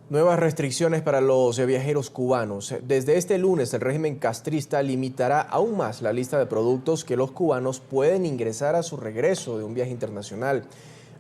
Nuevas restricciones para los viajeros cubanos. Desde este lunes, el régimen castrista limitará aún más la lista de productos que los cubanos pueden ingresar a su regreso de un viaje internacional.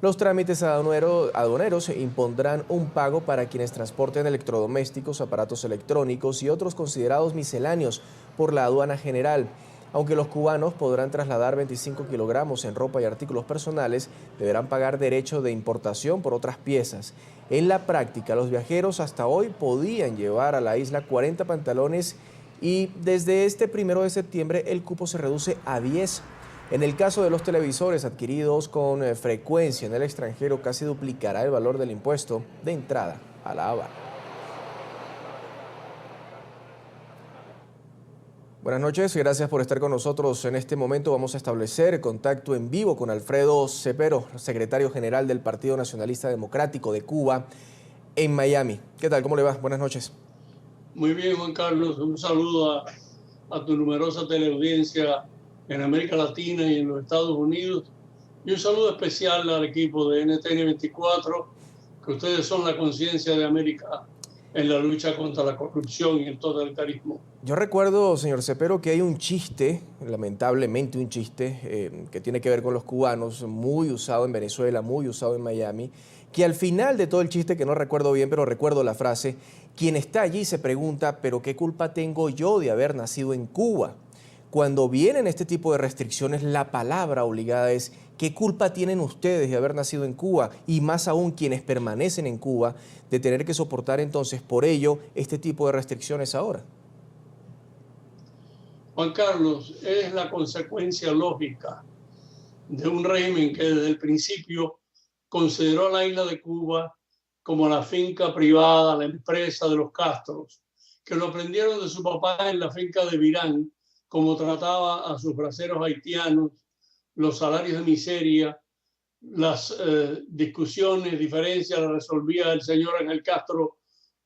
Los trámites aduaneros impondrán un pago para quienes transporten electrodomésticos, aparatos electrónicos y otros considerados misceláneos por la aduana general. Aunque los cubanos podrán trasladar 25 kilogramos en ropa y artículos personales, deberán pagar derecho de importación por otras piezas. En la práctica, los viajeros hasta hoy podían llevar a la isla 40 pantalones y desde este 1 de septiembre el cupo se reduce a 10. En el caso de los televisores adquiridos con frecuencia en el extranjero, casi duplicará el valor del impuesto de entrada a La Habana. Buenas noches, gracias por estar con nosotros. En este momento vamos a establecer contacto en vivo con Alfredo Cepero, secretario general del Partido Nacionalista Democrático de Cuba, en Miami. ¿Qué tal? ¿Cómo le va? Buenas noches. Muy bien, Juan Carlos. Un saludo a tu numerosa teleaudiencia en América Latina y en los Estados Unidos. Y un saludo especial al equipo de NTN 24, que ustedes son la conciencia de América en la lucha contra la corrupción y el totalitarismo. Yo recuerdo, señor Cepero, que hay un chiste, lamentablemente un chiste, que tiene que ver con los cubanos, muy usado en Venezuela, muy usado en Miami, que al final de todo el chiste, que no recuerdo bien, pero recuerdo la frase, quien está allí se pregunta, ¿pero qué culpa tengo yo de haber nacido en Cuba? Cuando vienen este tipo de restricciones, la palabra obligada es, ¿qué culpa tienen ustedes de haber nacido en Cuba? Y más aún quienes permanecen en Cuba, de tener que soportar entonces por ello este tipo de restricciones ahora. Juan Carlos, es la consecuencia lógica de un régimen que desde el principio consideró a la isla de Cuba como la finca privada, la empresa de los Castros, que lo aprendieron de su papá en la finca de Virán, como trataba a sus braceros haitianos, los salarios de miseria, las discusiones, diferencias, las resolvía el señor Ángel Castro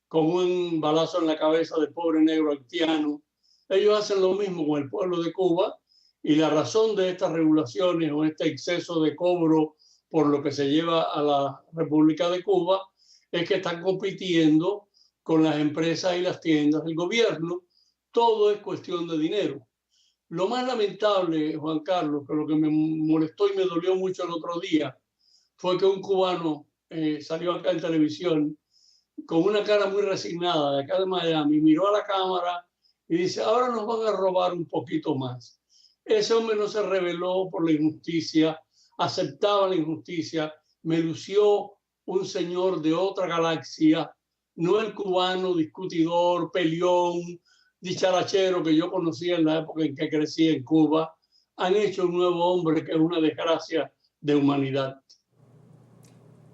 con un balazo en la cabeza del pobre negro haitiano. Ellos hacen lo mismo con el pueblo de Cuba y la razón de estas regulaciones o este exceso de cobro por lo que se lleva a la República de Cuba es que están compitiendo con las empresas y las tiendas del gobierno. Todo es cuestión de dinero. Lo más lamentable, Juan Carlos, que lo que me molestó y me dolió mucho el otro día, fue que un cubano salió acá en televisión con una cara muy resignada de acá de Miami, miró a la cámara y dice, ahora nos van a robar un poquito más. Ese hombre no se rebeló por la injusticia, aceptaba la injusticia, me lució un señor de otra galaxia, no el cubano discutidor, peleón, dicharachero que yo conocía en la época en que crecí en Cuba. Han hecho un nuevo hombre que es una desgracia de humanidad.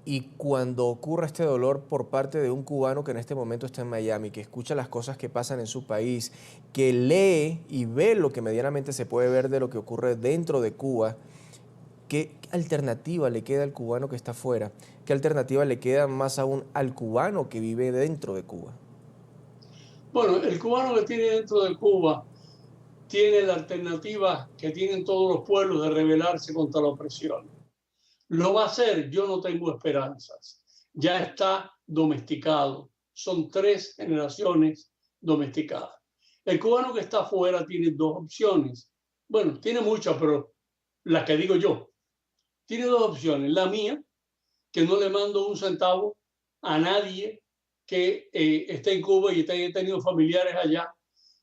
Y cuando ocurra este dolor por parte de un cubano que en este momento está en Miami, que escucha las cosas que pasan en su país, que lee y ve lo que medianamente se puede ver de lo que ocurre dentro de Cuba, ¿qué alternativa le queda al cubano que está afuera? ¿Qué alternativa le queda más aún al cubano que vive dentro de Cuba? Bueno, el cubano que tiene dentro de Cuba tiene la alternativa que tienen todos los pueblos de rebelarse contra la opresión. ¿Lo va a hacer? Yo no tengo esperanzas. Ya está domesticado. Son 3 generaciones domesticadas. El cubano que está afuera tiene 2 opciones. Bueno, tiene muchas, pero las que digo yo. Tiene 2 opciones. La mía, que no le mando un centavo a nadie que esté en Cuba y he tenido familiares allá.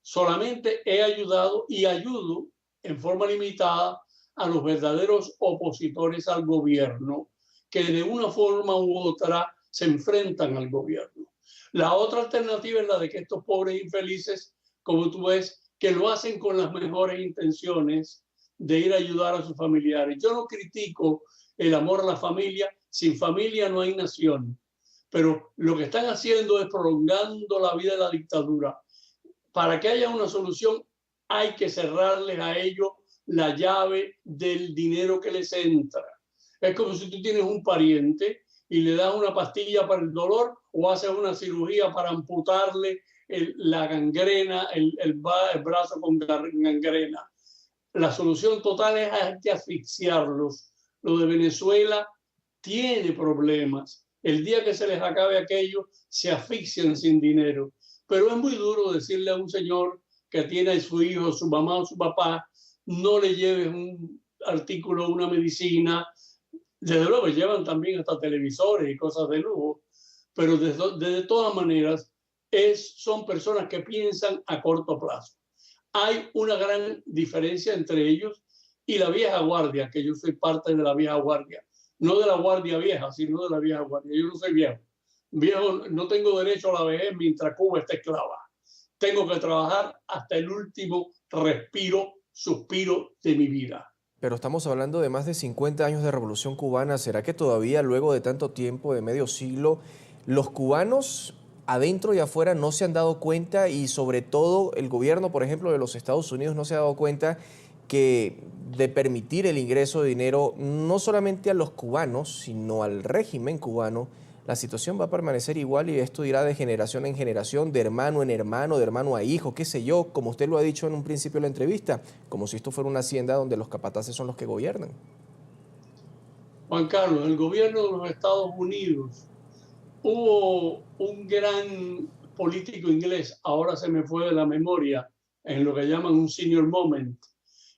Solamente he ayudado y ayudo en forma limitada a los verdaderos opositores al gobierno, que de una forma u otra se enfrentan al gobierno. La otra alternativa es la de que estos pobres infelices, como tú ves, que lo hacen con las mejores intenciones de ir a ayudar a sus familiares. Yo no critico el amor a la familia, sin familia no hay nación, pero lo que están haciendo es prolongando la vida de la dictadura. Para que haya una solución hay que cerrarles a ellos la llave del dinero que les entra. Es como si tú tienes un pariente y le das una pastilla para el dolor o haces una cirugía para amputarle la gangrena, el brazo con gangrena. La solución total es hay que asfixiarlos. Lo de Venezuela tiene problemas, El día que se les acabe aquello, se asfixian sin dinero. Pero es muy duro decirle a un señor que tiene a su hijo, su mamá o su papá, no le lleves un artículo, una medicina. Desde luego llevan también hasta televisores y cosas de lujo, pero de todas maneras son personas que piensan a corto plazo. Hay una gran diferencia entre ellos y la vieja guardia, que yo soy parte de la vieja guardia. No de la guardia vieja, sino de la vieja guardia. Yo no soy viejo. Viejo, no tengo derecho a la vejez mientras Cuba esté esclava. Tengo que trabajar hasta el último respiro, suspiro de mi vida. Pero estamos hablando de más de 50 años de Revolución Cubana. ¿Será que todavía, luego de tanto tiempo, de medio siglo, los cubanos adentro y afuera no se han dado cuenta, y sobre todo el gobierno, por ejemplo, de los Estados Unidos no se ha dado cuenta que de permitir el ingreso de dinero no solamente a los cubanos, sino al régimen cubano, la situación va a permanecer igual y esto irá de generación en generación, de hermano en hermano, de hermano a hijo, qué sé yo, como usted lo ha dicho en un principio de la entrevista, como si esto fuera una hacienda donde los capataces son los que gobiernan? Juan Carlos, el gobierno de los Estados Unidos, hubo un gran político inglés, ahora se me fue de la memoria, en lo que llaman un senior moment,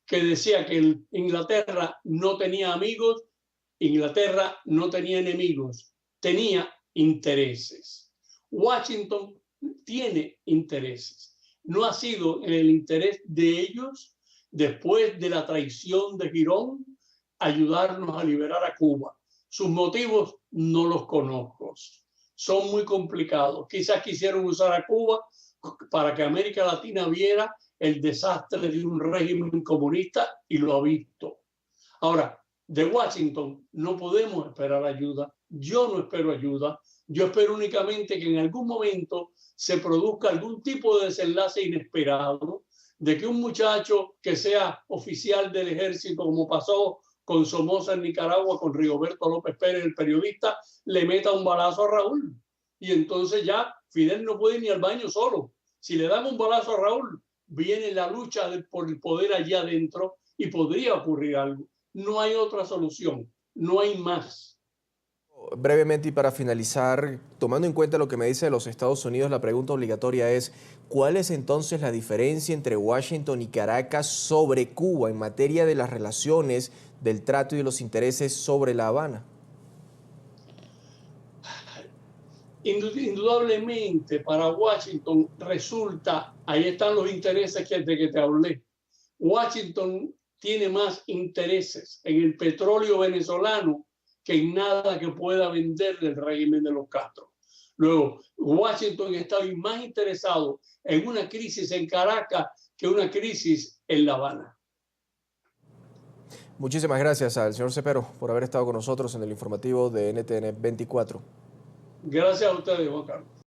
que decía que Inglaterra no tenía amigos, Inglaterra no tenía enemigos, tenía intereses. Washington tiene intereses. No ha sido en el interés de ellos, después de la traición de Girón, ayudarnos a liberar a Cuba. Sus motivos no los conozco. Son muy complicados. Quizás quisieron usar a Cuba para que América Latina viera el desastre de un régimen comunista y lo ha visto. Ahora, de Washington no podemos esperar ayuda. Yo no espero ayuda. Yo espero únicamente que en algún momento se produzca algún tipo de desenlace inesperado, de que un muchacho que sea oficial del ejército, como pasó con Somoza en Nicaragua, con Rigoberto López Pérez, el periodista, le meta un balazo a Raúl. Y entonces ya Fidel no puede ir ni al baño solo. Si le dan un balazo a Raúl, viene la lucha por el poder allá adentro y podría ocurrir algo. No hay otra solución, no hay más. Brevemente y para finalizar, tomando en cuenta lo que me dice de los Estados Unidos, la pregunta obligatoria es, ¿cuál es entonces la diferencia entre Washington y Caracas sobre Cuba en materia de las relaciones, del trato y de los intereses sobre La Habana? Indudablemente para Washington resulta, ahí están los intereses de que te hablé. Washington tiene más intereses en el petróleo venezolano que en nada que pueda vender del régimen de los Castro. Luego, Washington está más interesado en una crisis en Caracas que una crisis en La Habana. Muchísimas gracias al señor Cepero por haber estado con nosotros en el informativo de NTN 24. Gracias a ustedes, Juan Carlos.